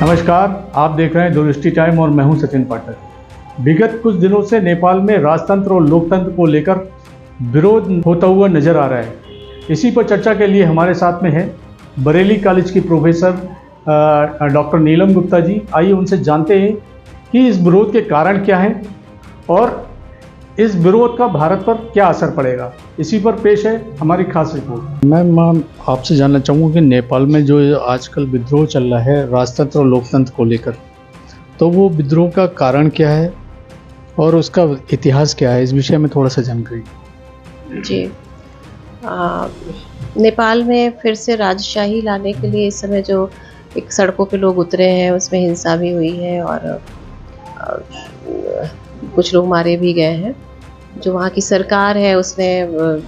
नमस्कार, आप देख रहे हैं दूरदृष्टि टाइम और मैं हूं सचिन पाठक। विगत कुछ दिनों से नेपाल में राजतंत्र और लोकतंत्र को लेकर विरोध होता हुआ नजर आ रहा है। इसी पर चर्चा के लिए हमारे साथ में है बरेली कॉलेज की प्रोफेसर डॉक्टर नीलम गुप्ता जी। आइए उनसे जानते हैं कि इस विरोध के कारण क्या हैं और इस विरोध का भारत पर क्या असर पड़ेगा। इसी पर पेश है हमारी खास रिपोर्ट। मैम, आपसे जानना चाहूँगा कि नेपाल में जो आजकल विद्रोह चल रहा है राजतंत्र और लोकतंत्र को लेकर, तो वो विद्रोह का कारण क्या है और उसका इतिहास क्या है, इस विषय में थोड़ा सा जानकारी। जी, नेपाल में फिर से राजशाही लाने के लिए इस समय जो एक सड़कों पे लोग उतरे हैं उसमें हिंसा भी हुई है और कुछ लोग मारे भी गए हैं। जो वहाँ की सरकार है उसने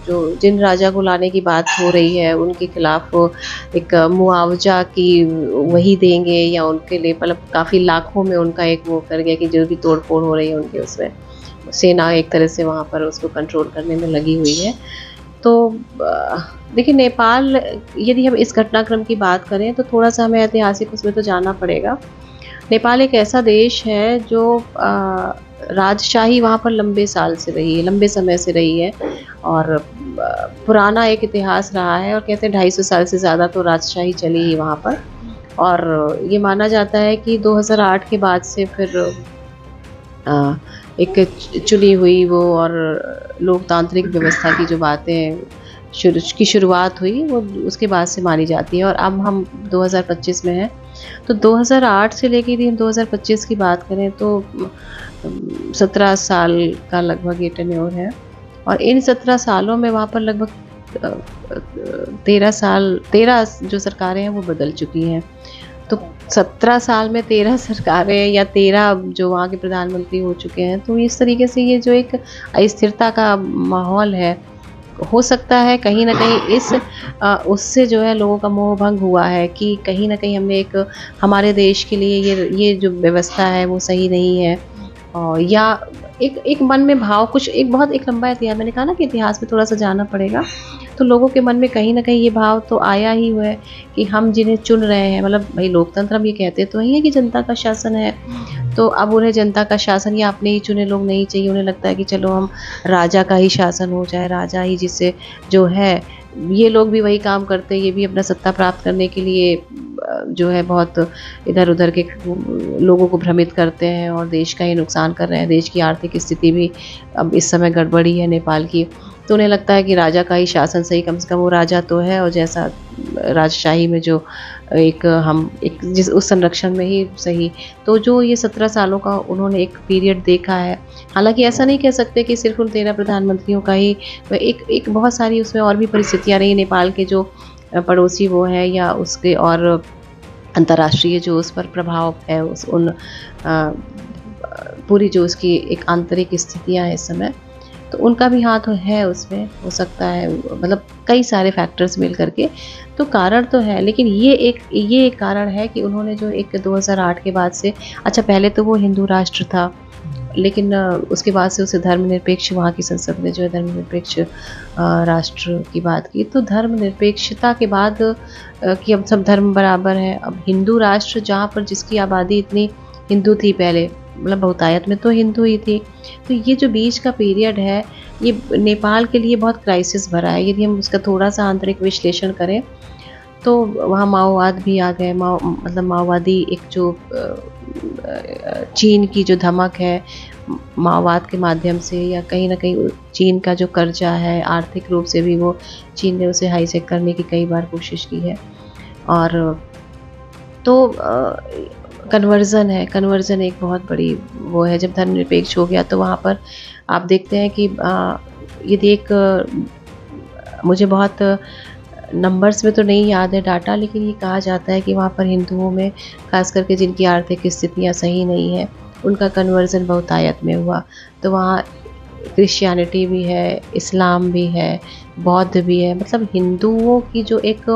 जो जिन राजा को लाने की बात हो रही है उनके खिलाफ एक मुआवजा की वही देंगे या उनके लिए मतलब काफ़ी लाखों में उनका एक वो कर गया कि जो भी तोड़ फोड़ हो रही है उनके उसमें सेना एक तरह से वहाँ पर उसको कंट्रोल करने में लगी हुई है। तो देखिए, नेपाल यदि हम इस घटनाक्रम की बात करें तो थोड़ा सा हमें ऐतिहासिक उसमें तो जाना पड़ेगा। नेपाल एक ऐसा देश है जो राजशाही वहाँ पर लंबे समय से रही है और पुराना एक इतिहास रहा है और कहते हैं 250 साल से ज़्यादा तो राजशाही चली ही वहाँ पर। और ये माना जाता है कि 2008 के बाद से फिर एक चुनी हुई वो और लोकतांत्रिक व्यवस्था की जो बातें की शुरुआत हुई वो उसके बाद से मानी जाती है। और अब हम 2025 में हैं, तो 2008 से लेकर यदि हम 2025 की बात करें तो 17 साल का लगभग ये टेन्योर है। और इन 17 सालों में वहाँ पर लगभग 13 जो सरकारें हैं वो बदल चुकी हैं। तो 17 साल में 13 सरकारें या 13 जो वहाँ के प्रधानमंत्री हो चुके हैं, तो इस तरीके से ये जो एक अस्थिरता का माहौल है, हो सकता है कहीं ना कहीं उससे जो है लोगों का मोह भंग हुआ है कि कहीं ना कहीं हमने एक हमारे देश के लिए ये जो व्यवस्था है वो सही नहीं है। और या एक मन में भाव कुछ एक लंबा इतिहास, मैंने कहा ना कि इतिहास में थोड़ा सा जाना पड़ेगा, तो लोगों के मन में कहीं ना कहीं ये भाव तो आया ही हुआ है कि हम जिन्हें चुन रहे हैं, मतलब भाई लोकतंत्र हम ये कहते तो ही है कि जनता का शासन है, तो अब उन्हें जनता का शासन या अपने ही चुने लोग नहीं चाहिए। उन्हें लगता है कि चलो हम राजा का ही शासन हो जाए, राजा ही जिससे जो है ये लोग भी वही काम करते हैं, ये भी अपना सत्ता प्राप्त करने के लिए जो है बहुत इधर उधर के लोगों को भ्रमित करते हैं और देश का ही नुकसान कर रहे हैं। देश की आर्थिक स्थिति भी अब इस समय गड़बड़ी है नेपाल की, तो उन्हें लगता है कि राजा का ही शासन सही, कम से कम वो राजा तो है और जैसा राजशाही में जो जिस उस संरक्षण में ही सही। तो जो ये 17 सालों का उन्होंने एक पीरियड देखा है, हालांकि ऐसा नहीं कह सकते कि सिर्फ उन 13 प्रधानमंत्रियों का ही, एक बहुत सारी उसमें और भी परिस्थितियाँ रही। नेपाल के जो पड़ोसी वो है या उसके और अंतर्राष्ट्रीय जो उस पर प्रभाव है, पूरी जो उसकी एक आंतरिक स्थितियाँ हैं इस समय, तो उनका भी हाथ है उसमें, हो सकता है, मतलब कई सारे फैक्टर्स मिल करके तो कारण तो है। लेकिन ये एक कारण है कि उन्होंने जो एक 2008 के बाद से, अच्छा पहले तो वो हिंदू राष्ट्र था, लेकिन उसके बाद से उसे धर्मनिरपेक्ष, वहाँ की संसद ने जो है धर्मनिरपेक्ष राष्ट्र की बात की, तो धर्मनिरपेक्षता के बाद कि अब सब धर्म बराबर है। अब हिंदू राष्ट्र जहाँ पर जिसकी आबादी इतनी हिंदू थी पहले, मतलब बहुतायत में तो हिंदू ही थी, तो ये जो बीच का पीरियड है ये नेपाल के लिए बहुत क्राइसिस भरा है। यदि हम उसका थोड़ा सा आंतरिक विश्लेषण करें तो वहाँ माओवाद भी आ गए, मतलब माओवादी एक जो चीन की जो धमक है माओवाद के माध्यम से, या कहीं ना कहीं चीन का जो कर्जा है आर्थिक रूप से भी वो चीन ने उसे हाईजेक करने की कई बार कोशिश की है। और तो कन्वर्जन एक बहुत बड़ी वो है। जब धर्मनिरपेक्ष हो गया तो वहाँ पर आप देखते हैं कि यदि मुझे बहुत नंबर्स में तो नहीं याद है डाटा, लेकिन ये कहा जाता है कि वहाँ पर हिंदुओं में खास करके जिनकी आर्थिक स्थितियाँ सही नहीं है उनका कन्वर्जन बहुतायत में हुआ। तो वहाँ क्रिश्चियनिटी भी है, इस्लाम भी है, बौद्ध भी है, मतलब हिंदुओं की जो एक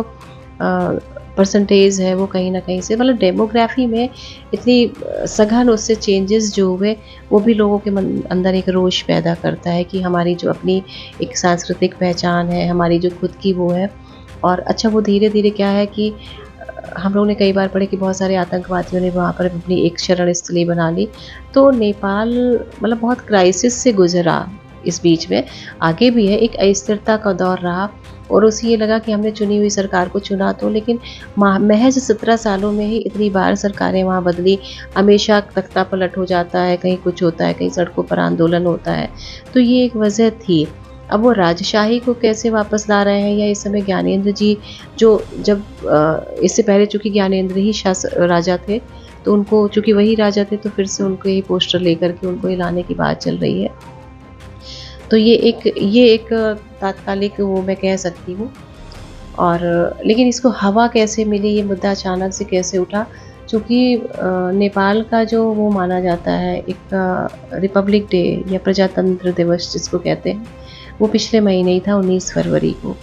परसेंटेज है वो कहीं ना कहीं से, मतलब डेमोग्राफी में इतनी सघन उससे चेंजेस जो हुए वो भी लोगों के अंदर एक रोष पैदा करता है कि हमारी जो अपनी एक सांस्कृतिक पहचान है, हमारी जो खुद की वो है। और अच्छा वो धीरे धीरे क्या है कि हम लोगों ने कई बार पढ़े कि बहुत सारे आतंकवादियों ने वहाँ पर अपनी एक शरण स्थली बना ली। तो नेपाल मतलब बहुत क्राइसिस से गुजरा, इस बीच में आगे भी है, एक अस्थिरता का दौर रहा और उसे ये लगा कि हमने चुनी हुई सरकार को चुना तो, लेकिन महज 17 सालों में ही इतनी बार सरकारें वहाँ बदली, हमेशा तख्ता पलट हो जाता है, कहीं कुछ होता है, कहीं सड़कों पर आंदोलन होता है। तो ये एक वजह थी। अब वो राजशाही को कैसे वापस ला रहे हैं, या इस समय ज्ञानेंद्र जी जो जब इससे पहले चूँकि ज्ञानेंद्र ही राजा थे, तो उनको चूँकि वही राजा थे तो फिर से उनको ये पोस्टर लेकर के उनको हिलाने की बात चल रही है। तो ये एक तात्कालिक वो मैं कह सकती हूँ। और लेकिन इसको हवा कैसे मिली, ये मुद्दा अचानक से कैसे उठा, चूँकि नेपाल का जो वो माना जाता है एक रिपब्लिक डे या प्रजातंत्र दिवस जिसको कहते हैं, वो पिछले महीने ही था 19 फरवरी को।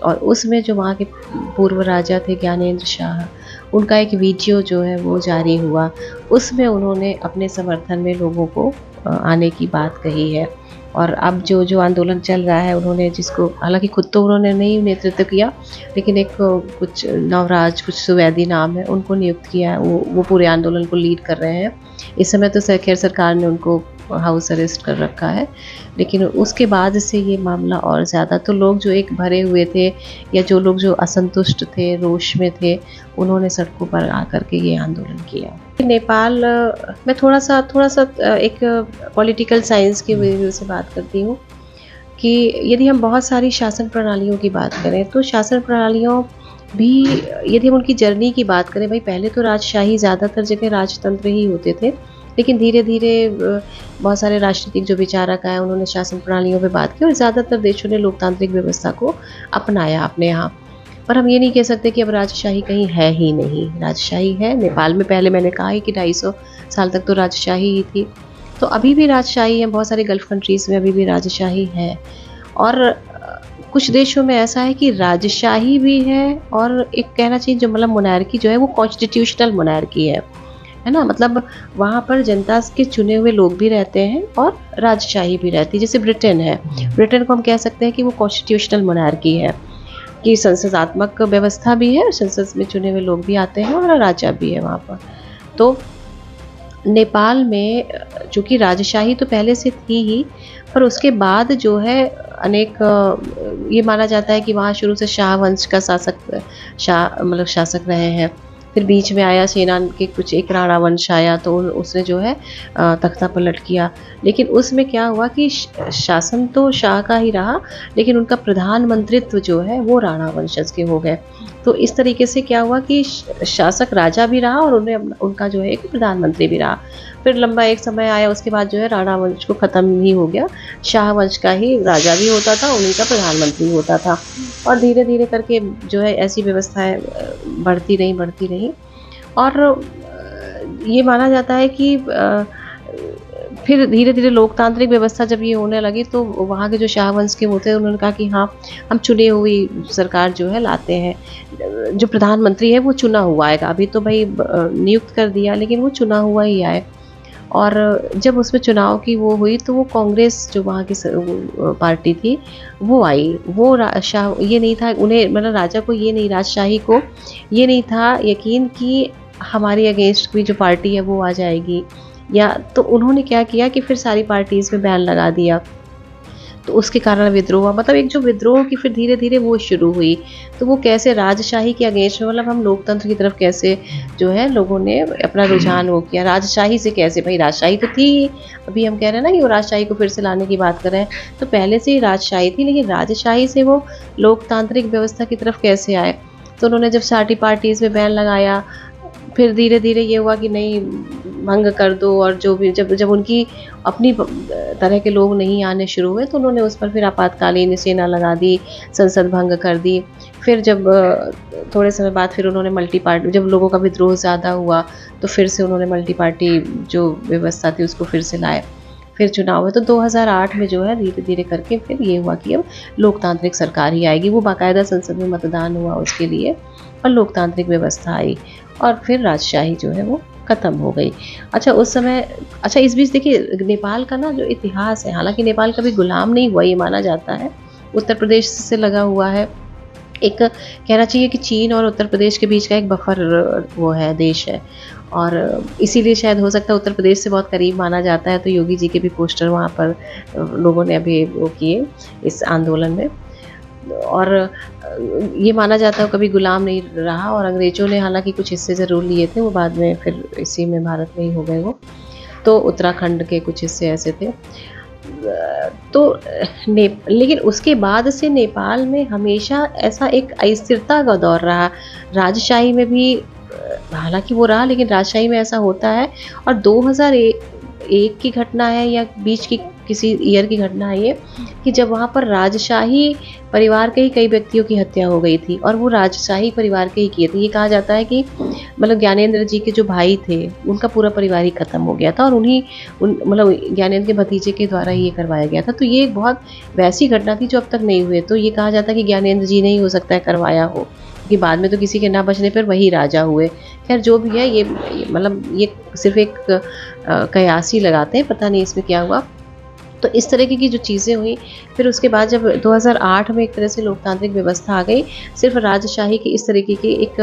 और उसमें जो वहाँ के पूर्व राजा थे ज्ञानेंद्र शाह, उनका एक वीडियो जो है वो जारी हुआ। उसमें उन्होंने अपने समर्थन में लोगों को आने की बात कही है। और अब जो आंदोलन चल रहा है, उन्होंने जिसको, हालांकि खुद तो उन्होंने नहीं नेतृत्व किया, लेकिन एक कुछ नवराज कुछ सुवैदी नाम है, उनको नियुक्त किया है, वो पूरे आंदोलन को लीड कर रहे हैं। इस समय तो खैर सरकार ने उनको हाउस अरेस्ट कर रखा है, लेकिन उसके बाद से ये मामला और ज़्यादा, तो लोग जो एक भरे हुए थे या जो लोग जो असंतुष्ट थे, रोष में थे, उन्होंने सड़कों पर आकर के ये आंदोलन किया। नेपाल मैं थोड़ा सा एक पॉलिटिकल साइंस के व्यू से बात करती हूँ कि यदि हम बहुत सारी शासन प्रणालियों की बात करें, तो शासन प्रणालियों भी, यदि हम उनकी जर्नी की बात करें, भाई पहले तो राजशाही, ज़्यादातर जगह राजतंत्र ही होते थे, लेकिन धीरे धीरे बहुत सारे राजनीतिक जो विचारक आए, उन्होंने शासन प्रणालियों पे बात की और ज़्यादातर देशों ने लोकतांत्रिक व्यवस्था को अपनाया अपने यहाँ। पर हम ये नहीं कह सकते कि अब राजशाही कहीं है ही नहीं, राजशाही है नेपाल में। पहले मैंने कहा है कि 250 साल तक तो राजशाही ही थी, तो अभी भी राजशाही है, बहुत सारे गल्फ कंट्रीज़ में अभी भी राजशाही है। और कुछ देशों में ऐसा है कि राजशाही भी है और एक कहना चाहिए जो मतलब मोनार्की जो है वो कॉन्स्टिट्यूशनल मोनार्की है ना, मतलब वहाँ पर जनता के चुने हुए लोग भी रहते हैं और राजशाही भी रहती है। जैसे ब्रिटेन है, ब्रिटेन को हम कह सकते हैं कि वो कॉन्स्टिट्यूशनल मोनार्की है, कि संसदात्मक व्यवस्था भी है, संसद में चुने हुए लोग भी आते हैं और राजा भी है वहाँ पर। तो नेपाल में चूँकि राजशाही तो पहले से थी ही, पर उसके बाद जो है अनेक ये माना जाता है कि वहाँ शुरू से शाह वंश का शासक रहे हैं। फिर बीच में आया सेना के कुछ एक राणा वंश आया, तो उसने जो है तख्ता पलट किया। लेकिन उसमें क्या हुआ कि शासन तो शाह का ही रहा, लेकिन उनका प्रधानमंत्रित्व जो है वो राणा वंशज के हो गए। तो इस तरीके से क्या हुआ कि शासक राजा भी रहा और उनका जो है एक प्रधानमंत्री भी रहा। फिर लंबा एक समय आया, उसके बाद जो है राणा वंश को ख़त्म ही हो गया, शाह वंश का ही राजा भी होता था, उन्हीं का प्रधानमंत्री होता था। और धीरे धीरे करके जो है ऐसी व्यवस्थाएं बढ़ती रही और ये माना जाता है कि फिर धीरे धीरे लोकतांत्रिक व्यवस्था जब ये होने लगी, तो वहाँ के जो शाह वंश के होते हैं, उन्होंने कहा कि हाँ, हम चुनी हुई सरकार जो है लाते हैं, जो प्रधानमंत्री है वो चुना हुआ आएगा। अभी तो भाई नियुक्त कर दिया, लेकिन वो चुना हुआ ही आए। और जब उसमें चुनाव की वो हुई, तो वो कांग्रेस जो वहाँ की पार्टी थी वो आई। वो शाह ये नहीं था उन्हें, मतलब राजा को ये नहीं, राजशाही को ये नहीं था यकीन कि हमारी अगेंस्ट भी जो पार्टी है वो आ जाएगी, या तो उन्होंने क्या किया कि फिर सारी पार्टीज़ में बैन लगा दिया। तो उसके कारण विद्रोह हुआ, मतलब एक जो विद्रोह की फिर धीरे धीरे वो शुरू हुई। तो वो कैसे राजशाही के अगेंस्ट में, मतलब हम लोकतंत्र की तरफ कैसे जो है लोगों ने अपना रुझान वो किया, राजशाही से कैसे, भाई राजशाही तो थी, अभी हम कह रहे हैं ना कि वो राजशाही को फिर से लाने की बात कर रहे हैं, तो पहले से ही राजशाही थी, लेकिन राजशाही से वो लोकतांत्रिक व्यवस्था की तरफ कैसे आए। तो उन्होंने जब सारी पार्टीज़ में बैन लगाया, फिर धीरे धीरे ये हुआ कि नहीं, भंग कर दो, और जो भी जब उनकी अपनी तरह के लोग नहीं आने शुरू हुए, तो उन्होंने उस पर फिर आपातकालीन सेना लगा दी, संसद भंग कर दी। फिर जब थोड़े समय बाद फिर उन्होंने मल्टी पार्टी, जब लोगों का विद्रोह ज़्यादा हुआ, तो फिर से उन्होंने मल्टी पार्टी जो व्यवस्था थी उसको फिर से लाए। फिर चुनाव हुए, तो 2008 में जो है धीरे धीरे करके फिर ये हुआ कि अब लोकतांत्रिक सरकार ही आएगी। वो बाकायदा संसद में मतदान हुआ उसके लिए और लोकतांत्रिक व्यवस्था आई, और फिर राजशाही जो है वो ख़त्म हो गई। अच्छा इस बीच देखिए, नेपाल का ना जो इतिहास है, हालांकि नेपाल कभी गुलाम नहीं हुआ ये माना जाता है, उत्तर प्रदेश से लगा हुआ है, एक कहना चाहिए कि चीन और उत्तर प्रदेश के बीच का एक बफर वो है, देश है। और इसीलिए शायद हो सकता है उत्तर प्रदेश से बहुत करीब माना जाता है, तो योगी जी के भी पोस्टर वहाँ पर लोगों ने अभी वो किए इस आंदोलन में। और ये माना जाता है वो कभी गुलाम नहीं रहा, और अंग्रेज़ों ने हालांकि कुछ हिस्से ज़रूर लिए थे, वो बाद में फिर इसी में भारत में ही हो गए वो। तो उत्तराखंड के कुछ हिस्से ऐसे थे। तो लेकिन उसके बाद से नेपाल में हमेशा ऐसा एक अस्थिरता का दौर रहा। राजशाही में भी हालांकि वो रहा, लेकिन राजशाही में ऐसा होता है। और 2001 की घटना है या बीच की किसी ईयर की घटना है ये, कि जब वहाँ पर राजशाही परिवार के ही कई व्यक्तियों की हत्या हो गई थी, और वो राजशाही परिवार के ही किए थे। ये कहा जाता है कि मतलब ज्ञानेंद्र जी के जो भाई थे उनका पूरा परिवार ही खत्म हो गया था, और मतलब ज्ञानेंद्र के भतीजे के द्वारा ही ये करवाया गया था। तो ये एक बहुत वैसी घटना थी जो अब तक नहीं हुई। तो ये कहा जाता है कि ज्ञानेंद्र जी ने ही हो सकता है करवाया हो, कि बाद में तो किसी के ना बचने पर वही राजा हुए। खैर जो भी है, ये मतलब ये सिर्फ एक कयास ही लगाते हैं, पता नहीं इसमें क्या हुआ। तो इस तरीके की जो चीज़ें हुई, फिर उसके बाद जब 2008 में एक तरह से लोकतांत्रिक व्यवस्था आ गई, सिर्फ राजशाही की इस तरीके की एक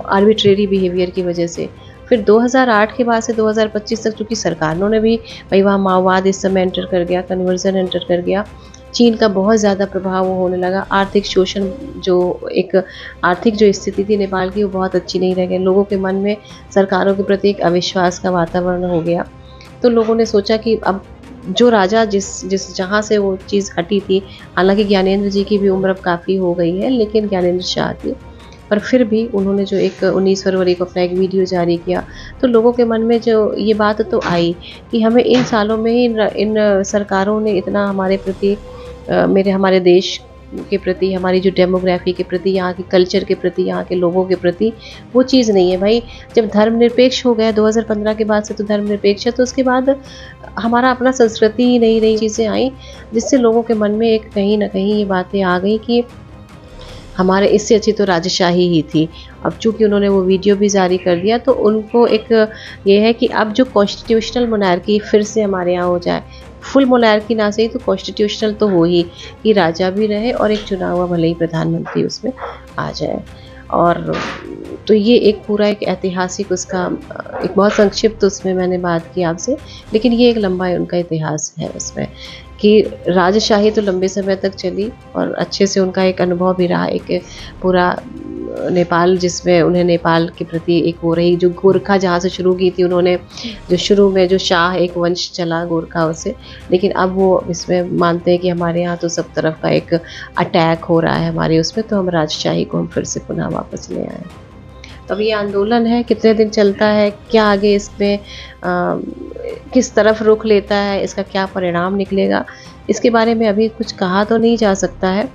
आर्बिट्रेरी बिहेवियर की वजह से। फिर 2008 के बाद से 2025 तक चूँकि सरकारों ने भी भाई वहाँ माओवाद इस समय एंटर कर गया, कन्वर्जन एंटर कर गया, चीन का बहुत ज़्यादा प्रभाव होने लगा, आर्थिक शोषण, जो एक आर्थिक जो स्थिति थी नेपाल की वो बहुत अच्छी नहीं रह गई। लोगों के मन में सरकारों के प्रति एक अविश्वास का वातावरण हो गया। तो लोगों ने सोचा कि अब जो राजा जिस जहाँ से वो चीज़ हटी थी, हालांकि ज्ञानेंद्र जी की भी उम्र अब काफ़ी हो गई है, लेकिन ज्ञानेंद्र शाह की, पर फिर भी उन्होंने जो एक 19 फरवरी को अपना एक वीडियो जारी किया, तो लोगों के मन में जो ये बात तो आई कि हमें इन सालों में ही इन सरकारों ने इतना हमारे प्रति हमारे देश के प्रति, हमारी जो डेमोग्राफी के प्रति, यहाँ के कल्चर के प्रति, यहाँ के लोगों के प्रति वो चीज़ नहीं है। भाई जब धर्मनिरपेक्ष हो गया 2015 के बाद से, तो धर्मनिरपेक्ष है, तो उसके बाद हमारा अपना संस्कृति ही नई नई चीज़ें आई, जिससे लोगों के मन में एक कहीं ना कहीं ये बातें आ गई कि हमारे इससे अच्छी तो राजशाही ही थी। अब चूँकि उन्होंने वो वीडियो भी जारी कर दिया, तो उनको एक ये है कि अब जो कॉन्स्टिट्यूशनल मोनार्की फिर से हमारे यहाँ हो जाए, फुल मोनार्की ना सही तो कॉन्स्टिट्यूशनल तो हो ही, कि राजा भी रहे और एक चुना हुआ भले ही प्रधानमंत्री उसमें आ जाए। और तो ये एक पूरा एक ऐतिहासिक उसका एक बहुत संक्षिप्त उसमें मैंने बात की आपसे, लेकिन ये एक लंबा उनका इतिहास है उसमें, कि राजशाही तो लंबे समय तक चली और अच्छे से उनका एक अनुभव भी रहा, एक पूरा नेपाल जिसमें उन्हें नेपाल के प्रति एक हो रही, जो गोरखा जहाँ से शुरू की थी उन्होंने, जो शुरू में जो शाह एक वंश चला गोरखा से, लेकिन अब वो इसमें मानते हैं कि हमारे यहाँ तो सब तरफ का एक अटैक हो रहा है हमारे उसमें, तो हम राजशाही को हम फिर से पुनः वापस ले आए। तो अब ये आंदोलन है, कितने दिन चलता है, क्या आगे इसमें किस तरफ रुख लेता है, इसका क्या परिणाम निकलेगा, इसके बारे में अभी कुछ कहा तो नहीं जा सकता है।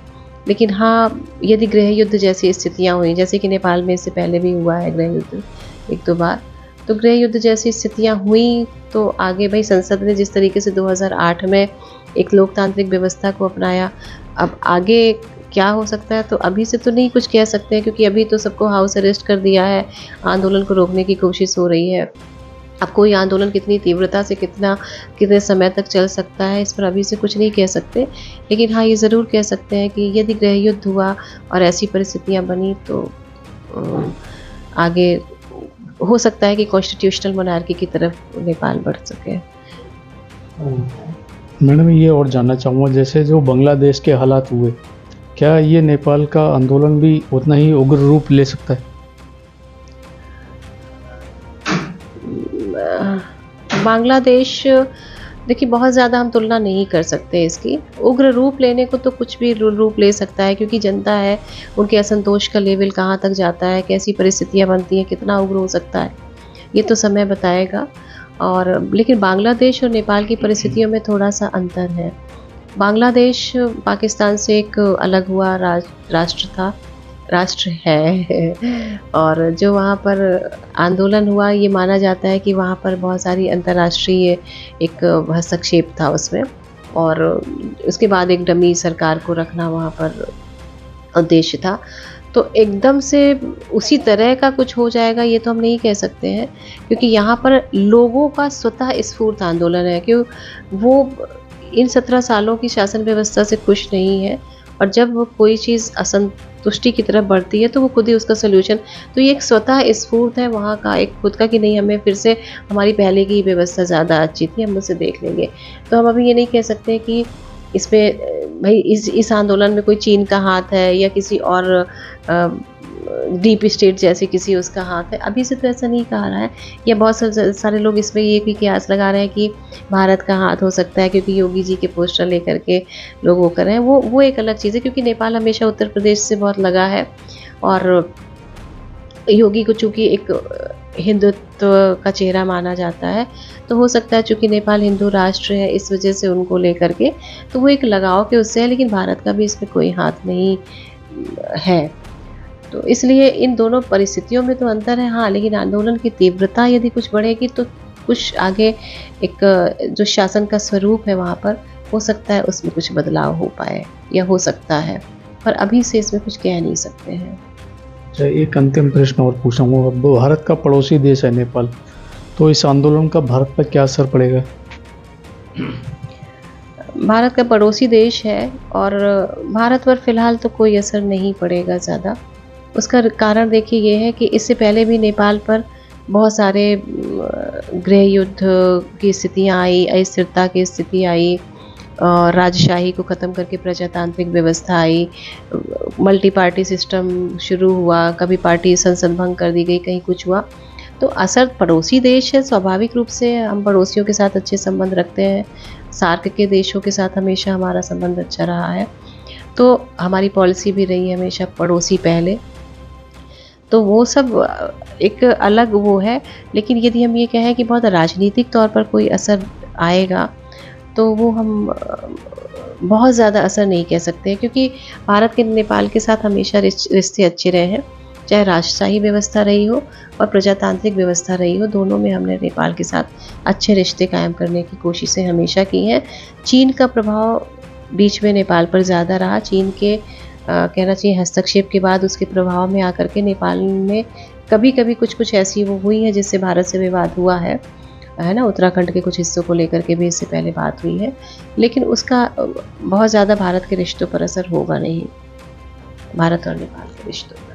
लेकिन हाँ, यदि गृह युद्ध जैसी स्थितियाँ हुई, जैसे कि नेपाल में इससे पहले भी हुआ है गृह युद्ध 1-2 बार, तो गृह युद्ध जैसी स्थितियाँ हुई तो आगे भाई संसद ने जिस तरीके से 2008 में एक लोकतांत्रिक व्यवस्था को अपनाया, अब आगे क्या हो सकता है तो अभी से तो नहीं कुछ कह सकते हैं, क्योंकि अभी तो सबको हाउस अरेस्ट कर दिया है, आंदोलन को रोकने की कोशिश हो रही है। अब कोई आंदोलन कितनी तीव्रता से कितने समय तक चल सकता है, इस पर अभी से कुछ नहीं कह सकते। लेकिन हाँ, ये ज़रूर कह सकते हैं कि यदि गृह युद्ध हुआ और ऐसी परिस्थितियाँ बनी तो आगे हो सकता है कि कॉन्स्टिट्यूशनल मोनार्की की तरफ नेपाल बढ़ सके। मैडम ये और जानना चाहूँगा, जैसे जो बांग्लादेश के हालात हुए, क्या ये नेपाल का आंदोलन भी उतना ही उग्र रूप ले सकता है? बांग्लादेश, देखिए बहुत ज़्यादा हम तुलना नहीं कर सकते इसकी। उग्र रूप लेने को तो कुछ भी रूप ले सकता है, क्योंकि जनता है, उनके असंतोष का लेवल कहाँ तक जाता है, कैसी परिस्थितियाँ बनती हैं, कितना उग्र हो सकता है, ये तो समय बताएगा। और लेकिन बांग्लादेश और नेपाल की परिस्थितियों में थोड़ा सा अंतर है। बांग्लादेश पाकिस्तान से एक अलग हुआ राष्ट्र है, और जो वहाँ पर आंदोलन हुआ, ये माना जाता है कि वहाँ पर बहुत सारी अंतर्राष्ट्रीय एक हस्तक्षेप था उसमें, और उसके बाद एक डमी सरकार को रखना वहाँ पर उद्देश्य था। तो एकदम से उसी तरह का कुछ हो जाएगा ये तो हम नहीं कह सकते हैं, क्योंकि यहाँ पर लोगों का स्वतः स्फूर्त आंदोलन है, कि वो इन 17 सालों की शासन व्यवस्था से खुश नहीं है, और जब वो कोई चीज़ तुष्टि की तरफ बढ़ती है तो वो खुद ही उसका सोल्यूशन, तो ये एक स्वतः स्फूर्त है वहाँ का एक खुद का कि नहीं, हमें फिर से हमारी पहले की व्यवस्था ज़्यादा अच्छी थी, हम उसे देख लेंगे। तो हम अभी ये नहीं कह सकते कि इसमें भई इस आंदोलन में कोई चीन का हाथ है या किसी और डीप स्टेट जैसे किसी उसका हाथ है, अभी से तो ऐसा नहीं कहा रहा है। या बहुत सारे लोग इसमें ये भी कयास लगा रहे हैं कि भारत का हाथ हो सकता है क्योंकि योगी जी के पोस्टर लेकर के लोग वो कर रहे हैं, वो एक अलग चीज़ है क्योंकि नेपाल हमेशा उत्तर प्रदेश से बहुत लगा है और योगी को चूँकि एक हिंदुत्व का चेहरा माना जाता है, तो हो सकता है चूँकि नेपाल हिंदू राष्ट्र है इस वजह से उनको लेकर के तो वो एक लगाव के उससे है, लेकिन भारत का भी इसमें कोई हाथ नहीं है। तो इसलिए इन दोनों परिस्थितियों में तो अंतर है हाँ, लेकिन आंदोलन की तीव्रता यदि कुछ बढ़ेगी तो कुछ आगे एक जो शासन का स्वरूप है वहाँ पर हो सकता है उसमें कुछ बदलाव हो पाए या हो सकता है, पर अभी से इसमें कुछ कह नहीं सकते हैं। अच्छा, एक अंतिम प्रश्न और पूछूंगा। अब भारत का पड़ोसी देश है नेपाल, तो इस आंदोलन का भारत पर क्या असर पड़ेगा? भारत का पड़ोसी देश है और भारत पर फिलहाल तो कोई असर नहीं पड़ेगा ज़्यादा। उसका कारण देखिए ये है कि इससे पहले भी नेपाल पर बहुत सारे गृह युद्ध की स्थितियाँ आई, अस्थिरता की स्थिति आई और राजशाही को ख़त्म करके प्रजातांत्रिक व्यवस्था आई, मल्टी पार्टी सिस्टम शुरू हुआ, कभी पार्टी संसद भंग कर दी गई, कहीं कुछ हुआ। तो असर पड़ोसी देश है, स्वाभाविक रूप से हम पड़ोसियों के साथ अच्छे संबंध रखते हैं, सार्क के देशों के साथ हमेशा हमारा संबंध अच्छा रहा है, तो हमारी पॉलिसी भी रही है हमेशा पड़ोसी पहले, तो वो सब एक अलग वो है। लेकिन यदि हम ये कहें कि बहुत राजनीतिक तौर पर कोई असर आएगा तो वो हम बहुत ज़्यादा असर नहीं कह सकते क्योंकि भारत के नेपाल के साथ हमेशा रिश्ते अच्छे रहे हैं, चाहे राजशाही व्यवस्था रही हो और प्रजातांत्रिक व्यवस्था रही हो, दोनों में हमने नेपाल के साथ अच्छे रिश्ते कायम करने की कोशिशें हमेशा की हैं। चीन का प्रभाव बीच में नेपाल पर ज़्यादा रहा, चीन के कहना चाहिए हस्तक्षेप के बाद उसके प्रभाव में आकर के नेपाल में कभी-कभी कुछ ऐसी वो हुई है जिससे भारत से विवाद हुआ है ना, उत्तराखंड के कुछ हिस्सों को लेकर के भी इससे पहले बात हुई है, लेकिन उसका बहुत ज़्यादा भारत के रिश्तों पर असर होगा नहीं, भारत और नेपाल के रिश्तों पर।